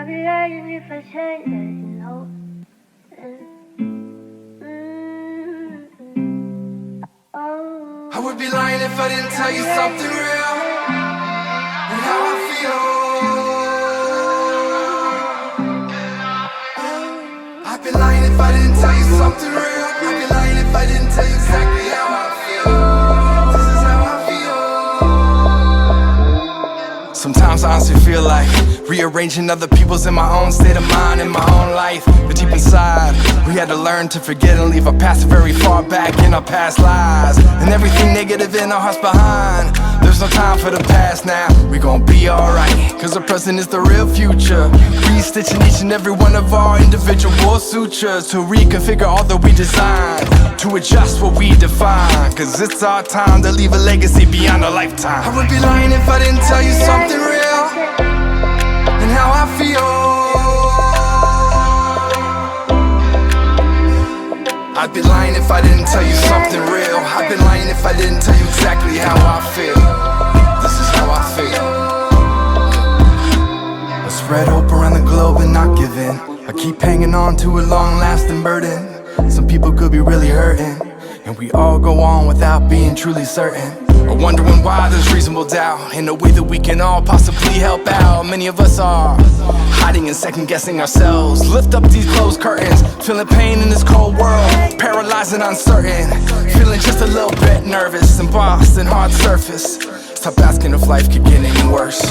be lying if I say that, you know. Oh. I would be lying if I didn't tell you something real and how I feel. I'd be lying if I didn't tell you something real. I'd be lying if I didn't tell you exactly how I feel. This is how I feel. Sometimes I honestly feel like rearranging other people's in my own state of mind, in my own life. But deep inside, we had to learn to forget and leave our past very far back in our past lives, and everything negative in our hearts behind. There's no time for the past now, we gon' be alright, cause the present is the real future. Restitching each and every one of our individual sutures to reconfigure all that we design, to adjust what we define, cause it's our time to leave a legacy beyond a lifetime. I would be lying if I didn't tell you something real and how I feel. I'd be lying if I didn't tell you something real. I'd be lying if I didn't tell you exactly how I feel. This is how I feel. I spread hope around the globe and not give in. I keep hanging on to a long-lasting burden. Some people could be really hurting, and we all go on without being truly certain, or wondering why there's reasonable doubt in a way that we can all possibly help out. Many of us are hiding and second-guessing ourselves. Lift up these closed curtains, feeling pain in this cold world, paralyzed and uncertain, feeling just a little bit nervous, embossed in hard surface. Stop asking if life could get any worse.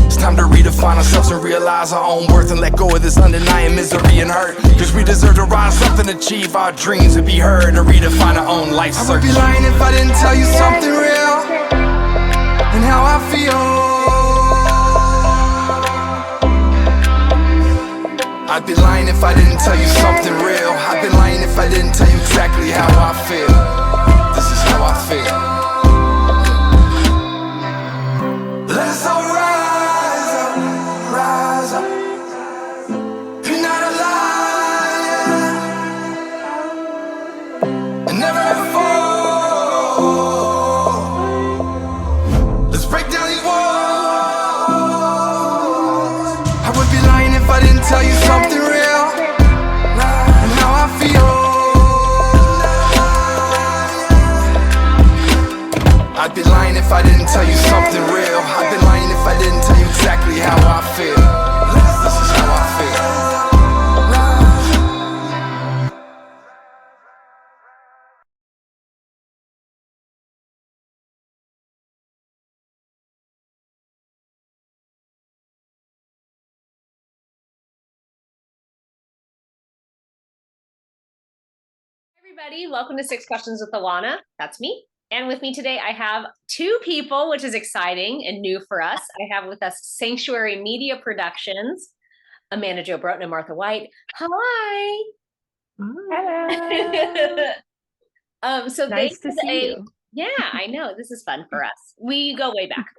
It's time to redefine ourselves and realize our own worth, and let go of this undenying misery and hurt, cause we deserve to rise up and achieve our dreams and be heard, and redefine our own life search. I would be lying if I didn't tell you something real and how I feel. I'd be lying if I didn't tell you something real. I'd be lying if I didn't tell you exactly how I feel. This is how I feel. Let us all rise up, rise up. You're not a liar, and never ever fall. Let's break down these walls. I would be lying if I didn't tell you something real and how I feel. I'd be lying if I didn't tell you something real. I'd be lying if I didn't tell you exactly how I feel. This is how I feel. Everybody, welcome to Six Questions with Alana. That's me. And with me today, I have two people, which is exciting and new for us. I have with us Sanctuary Media Productions, Amanda Jo Broughton and Martha White. Hi. Hello. So Nice to see you. Yeah, I know. This is fun for us. We go way back.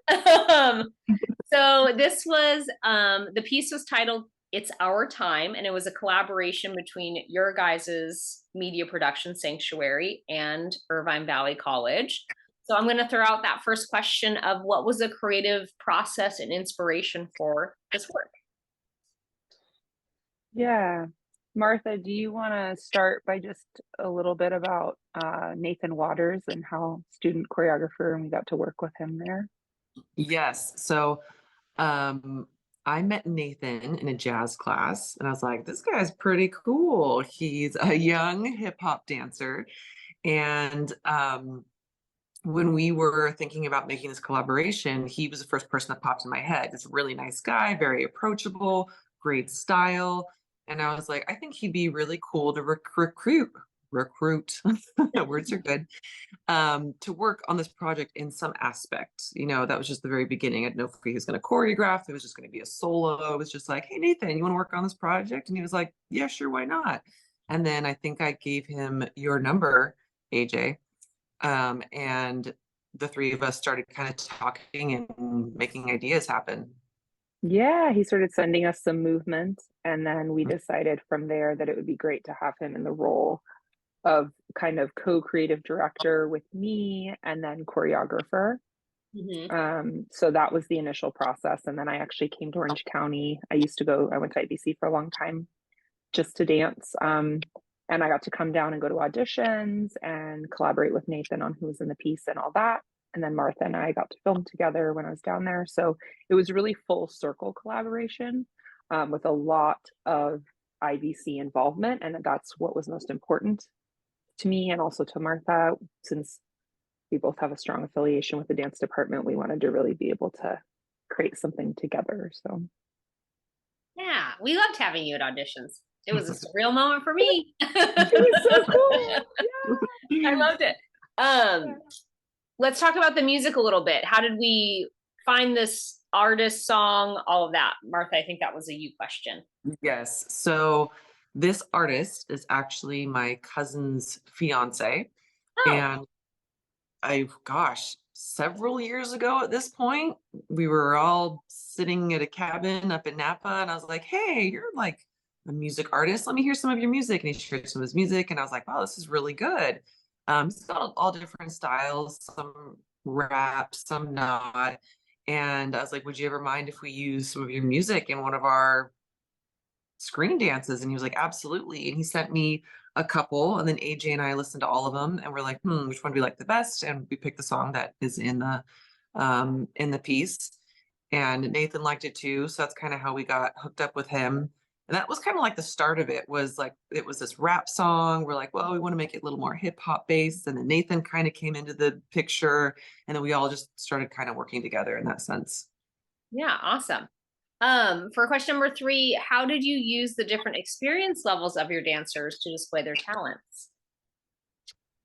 So this was, the piece was titled It's Our Time, and it was a collaboration between your guys's media production Sanctuary and Irvine Valley College. So I'm going to throw out that first question of what was the creative process and inspiration for this work? Yeah. Martha, do you want to start by just a little bit about Nathan Waters and how student choreographer, and we got to work with him there? Yes. So I met Nathan in a jazz class, and I was like, this guy's pretty cool. He's a young hip hop dancer. And when we were thinking about making this collaboration, he was the first person that popped in my head. He's a really nice guy, very approachable, great style. And I was like, I think he'd be really cool to recruit. Words are good. To work on this project in some aspect. You know, that was just the very beginning. I didn't know if he was going to choreograph. It was just going to be a solo. It was just like, hey, Nathan, you want to work on this project? And he was like, yeah, sure, why not? And then I think I gave him your number, AJ. And the three of us started kind of talking and making ideas happen. Yeah, he started sending us some movement, and then we decided from there that it would be great to have him in the role of kind of co-creative director with me and then choreographer. So that was the initial process. And then I actually came to Orange County. I went to IBC for a long time just to dance. And I got to come down and go to auditions and collaborate with Nathan on who was in the piece and all that. And then Martha and I got to film together when I was down there. So it was really full circle collaboration with a lot of IBC involvement. And that's what was most important to me and also to Martha. Since we both have a strong affiliation with the dance department, we wanted to really be able to create something together. So yeah, we loved having you at auditions. It was a surreal moment for me. it was so cool. Yeah. I loved it. Let's talk about the music a little bit. How did we find this artist, song, all of that? Martha, I think that was a you question. Yes. So this artist is actually my cousin's fiance. Oh. And several years ago at this point, we were all sitting at a cabin up in Napa, and I was like, hey, you're like a music artist. Let me hear some of your music. And he shared some of his music, and I was like, wow, this is really good. It's got all different styles, some rap, some not. And I was like, would you ever mind if we use some of your music in one of our screen dances? And he was like, absolutely. And he sent me a couple, and then AJ and I listened to all of them, and we're like, which one do we like the best? And we picked the song that is in the piece, and Nathan liked it too. So that's kind of how we got hooked up with him. And that was kind of like the start of it. It was this rap song. We're like, well, we want to make it a little more hip hop based. And then Nathan kind of came into the picture, and then we all just started kind of working together in that sense. Yeah, awesome. For question number 3, how did you use the different experience levels of your dancers to display their talents?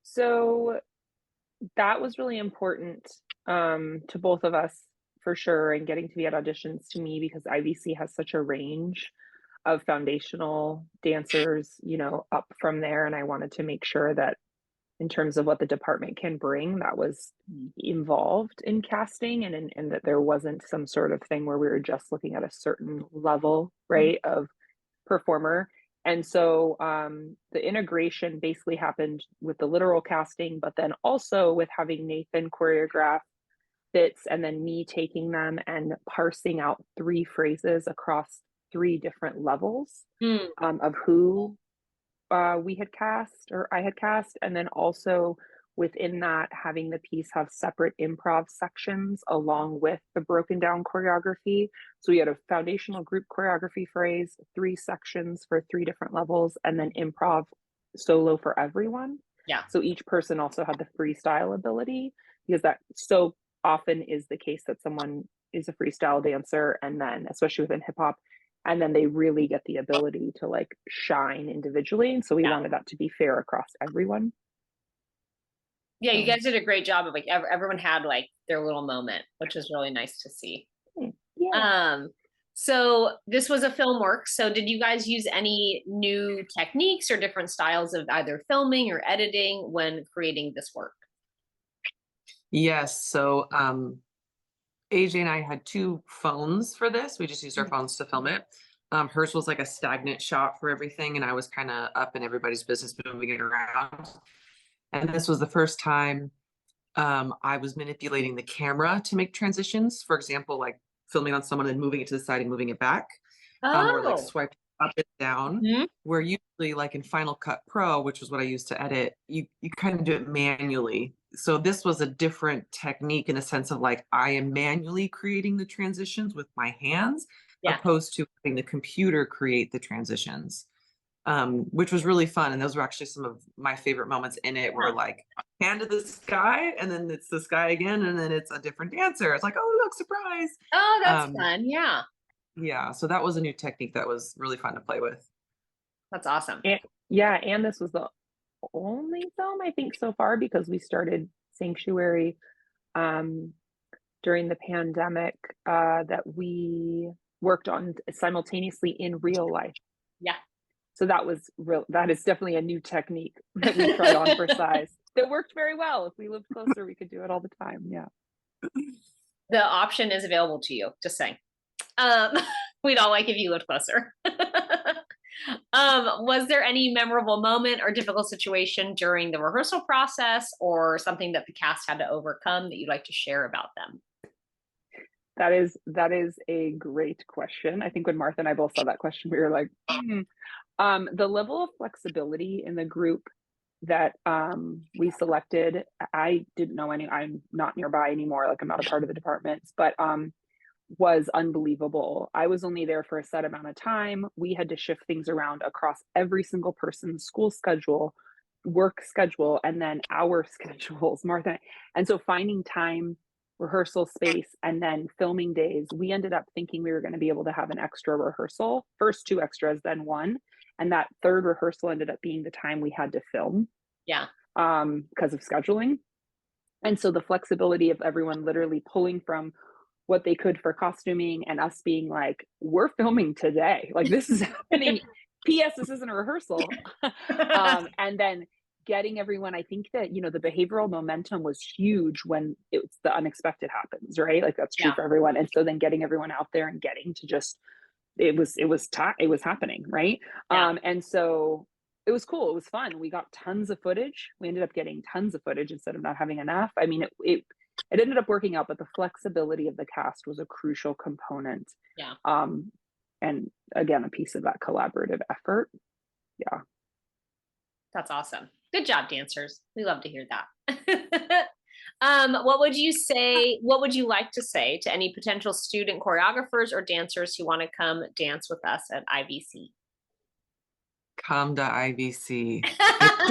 So that was really important to both of us for sure, and getting to be at auditions to me, because IVC has such a range of foundational dancers, up from there. And I wanted to make sure that in terms of what the department can bring, that was involved in casting, and that there wasn't some sort of thing where we were just looking at a certain level, right, of performer. And so the integration basically happened with the literal casting, but then also with having Nathan choreograph bits and then me taking them and parsing out 3 phrases across 3 different levels of who we had cast, or I had cast. And then also within that, having the piece have separate improv sections along with the broken down choreography. So we had a foundational group choreography phrase, 3 sections for 3 different levels, and then improv solo for everyone. Yeah. So each person also had the freestyle ability, because that so often is the case that someone is a freestyle dancer, and then especially within hip hop, and then they really get the ability to like shine individually. And so we wanted that to be fair across everyone. Yeah, you guys did a great job of like everyone had like their little moment, which is really nice to see. Yeah. So this was a film work. So did you guys use any new techniques or different styles of either filming or editing when creating this work? Yes. So AJ and I had 2 phones for this. We just used our phones to film it. Hers was like a stagnant shot for everything, and I was kind of up in everybody's business, moving it around. And this was the first time I was manipulating the camera to make transitions. For example, like filming on someone and moving it to the side and moving it back, or like swiping up and down. Where usually, like in Final Cut Pro, which was what I used to edit, you kind of do it manually. So this was a different technique in the sense of like I am manually creating the transitions with my hands, opposed to having the computer create the transitions, which was really fun. And those were actually some of my favorite moments in it, where like hand to the sky, and then it's the sky again, and then it's a different dancer. It's like, oh, look, surprise. Oh, that's fun. Yeah. Yeah. So that was a new technique that was really fun to play with. That's awesome. And this was the only film I think so far, because we started Sanctuary during the pandemic that we worked on simultaneously in real life. Yeah. So that is definitely a new technique that we tried on for size. That worked very well. If we lived closer, we could do it all the time. Yeah. The option is available to you, just saying. We'd all like if you lived closer. Was there any memorable moment or difficult situation during the rehearsal process or something that the cast had to overcome that you'd like to share about them? That is a great question. I think when Martha and I both saw that question, we were like, the level of flexibility in the group that we selected, I didn't know any, I'm not nearby anymore, like I'm not a part of the departments, but was unbelievable. I was only there for a set amount of time. We had to shift things around across every single person's school schedule, work schedule, and then our schedules, Martha. And so finding time, rehearsal space, and then filming days, we ended up thinking we were going to be able to have an extra rehearsal, first 2 extras, then 1. And that third rehearsal ended up being the time we had to film. Yeah. Because of scheduling. And so the flexibility of everyone literally pulling from what they could for costuming and us being like, we're filming today. Like this is happening. P.S. This isn't a rehearsal. And then getting everyone, I think that, you know, the behavioral momentum was huge when it's the unexpected happens, right? Like that's true for everyone. And so then getting everyone out there and getting to just, it was happening, right? And so it was cool. It was fun. We got tons of footage. We ended up getting tons of footage instead of not having enough. I mean, it ended up working out, but the flexibility of the cast was a crucial component. Yeah. And again, a piece of that collaborative effort. Yeah. That's awesome. Good job, dancers. We love to hear that. What would you like to say to any potential student choreographers or dancers who want to come dance with us at IVC? Come to IVC.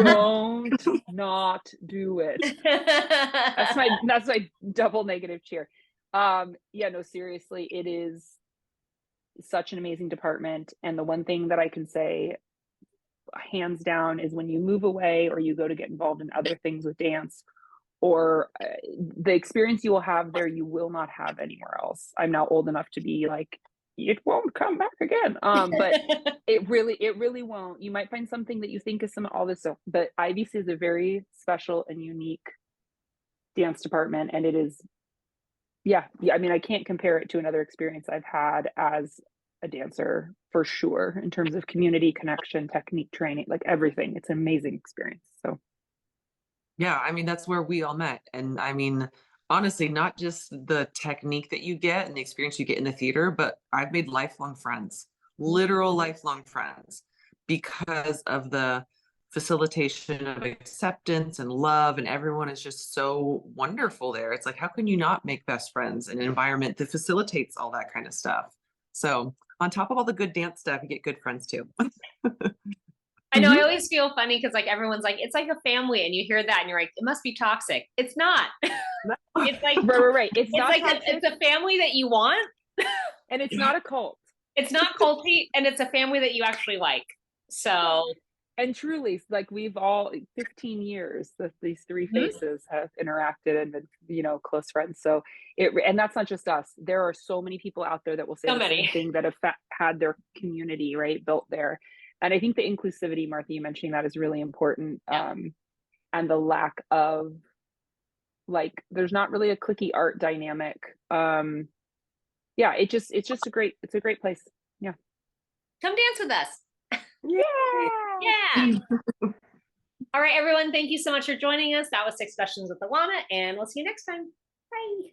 Don't not do it. That's my double negative cheer. Yeah, no, seriously, it is such an amazing department. And the one thing that I can say hands down is when you move away or you go to get involved in other things with dance, or the experience you will have there, you will not have anywhere else. I'm now old enough to be like, it won't come back again. But it really won't. You might find something that you think is all this stuff, but IVC is a very special and unique dance department. And it is, yeah. I mean, I can't compare it to another experience I've had as a dancer for sure, in terms of community connection, technique training, like everything. It's an amazing experience. So yeah, I mean, that's where we all met. And I mean, honestly, not just the technique that you get and the experience you get in the theater, but I've made lifelong friends, literal lifelong friends, because of the facilitation of acceptance and love. And everyone is just so wonderful there. It's like, how can you not make best friends in an environment that facilitates all that kind of stuff? So on top of all the good dance stuff, you get good friends too. I know. I always feel funny because like everyone's like, it's like a family, and you hear that and you're like, it must be toxic. It's not. It's like right. It's not like toxic. it's a family that you want, and it's not a cult. It's not culty, and it's a family that you actually like. So, and truly, like we've all 15 years that these 3 faces have interacted and been, you know, close friends. So and that's not just us. There are so many people out there that will say the same thing, that have had their community right built there. And I think the inclusivity, Martha, you mentioning that is really important. And the lack of, like, there's not really a cliquey art dynamic. Yeah, it's just a great place. Yeah. Come dance with us. Yeah. All right, everyone. Thank you so much for joining us. That was 6 Sessions with Alana, and we'll see you next time. Bye.